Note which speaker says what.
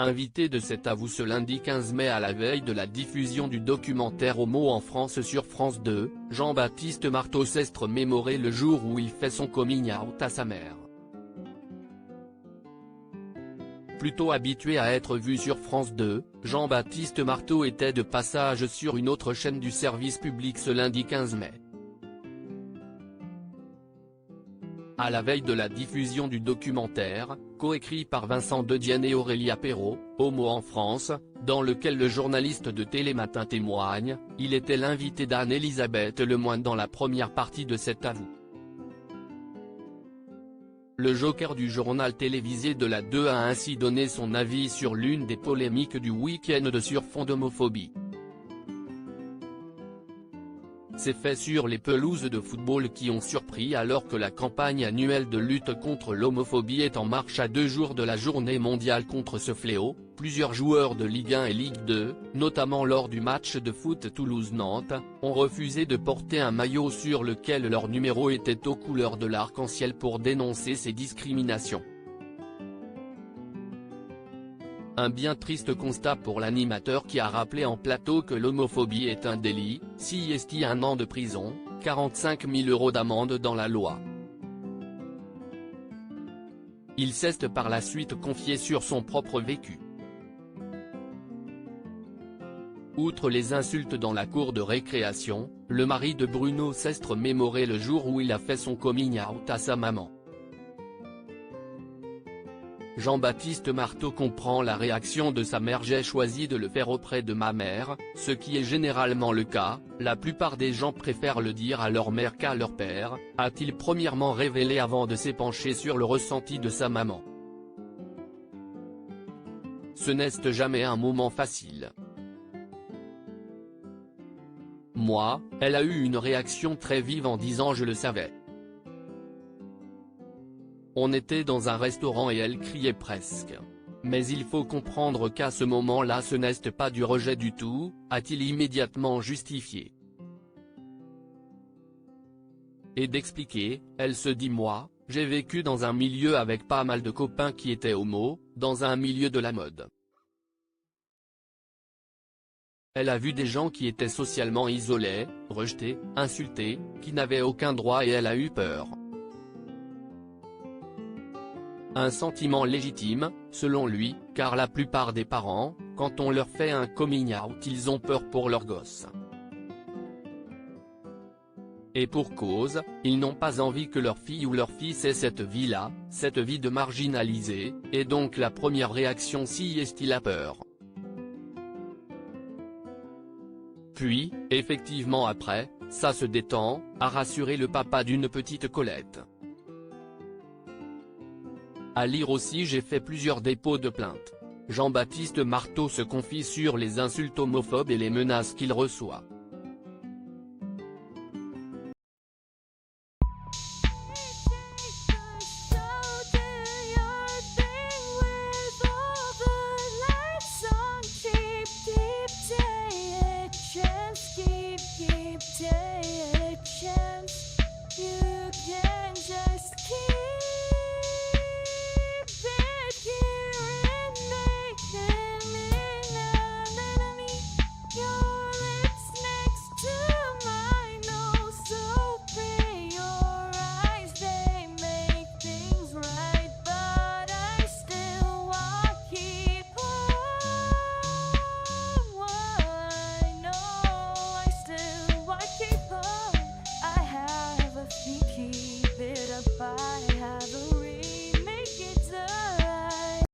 Speaker 1: Invité de cet avou ce lundi 15 mai à la veille de la diffusion du documentaire Homo en France sur France 2, Jean-Baptiste Marteau s'est remémoré le jour où il fait son coming out à sa mère. Plutôt habitué à être vu sur France 2, Jean-Baptiste Marteau était de passage sur une autre chaîne du service public ce lundi 15 mai. À la veille de la diffusion du documentaire, coécrit par Vincent Dedienne et Aurélia Perrault, Homo en France, dans lequel le journaliste de Télématin témoigne, il était l'invité d'Anne-Elisabeth Lemoine dans la première partie de cet avou. Le joker du journal télévisé de la 2 a ainsi donné son avis sur l'une des polémiques du week-end sur fond d'homophobie. Ces faits sur les pelouses de football qui ont surpris alors que la campagne annuelle de lutte contre l'homophobie est en marche à 2 jours de la journée mondiale contre ce fléau. Plusieurs joueurs de Ligue 1 et Ligue 2, notamment lors du match de foot Toulouse-Nantes, ont refusé de porter un maillot sur lequel leur numéro était aux couleurs de l'arc-en-ciel pour dénoncer ces discriminations. Un bien triste constat pour l'animateur qui a rappelé en plateau que l'homophobie est un délit, s'y estie 1 an de prison, 45 000 € d'amende dans la loi. Il s'est par la suite confié sur son propre vécu. Outre les insultes dans la cour de récréation, le mari de Bruno s'est remémoré le jour où il a fait son coming out à sa maman. Jean-Baptiste Marteau comprend la réaction de sa mère. J'ai choisi de le faire auprès de ma mère, ce qui est généralement le cas, la plupart des gens préfèrent le dire à leur mère qu'à leur père, a-t-il premièrement révélé avant de s'épancher sur le ressenti de sa maman. Ce n'est jamais un moment facile. Moi, elle a eu une réaction très vive en disant je le savais. On était dans un restaurant et elle criait presque. Mais il faut comprendre qu'à ce moment-là ce n'est pas du rejet du tout, a-t-il immédiatement justifié. Et d'expliquer, elle se dit moi, j'ai vécu dans un milieu avec pas mal de copains qui étaient homo, dans un milieu de la mode. Elle a vu des gens qui étaient socialement isolés, rejetés, insultés, qui n'avaient aucun droit et elle a eu peur. Un sentiment légitime, selon lui, car la plupart des parents, quand on leur fait un coming out ils ont peur pour leurs gosses. Et pour cause, ils n'ont pas envie que leur fille ou leur fils ait cette vie-là, cette vie de marginalisé, et donc la première réaction s'y est la peur. Puis, effectivement après, ça se détend, a rassuré le papa d'une petite Colette. À lire aussi j'ai fait plusieurs dépôts de plainte. Jean-Baptiste Marteau se confie sur les insultes homophobes et les menaces qu'il reçoit.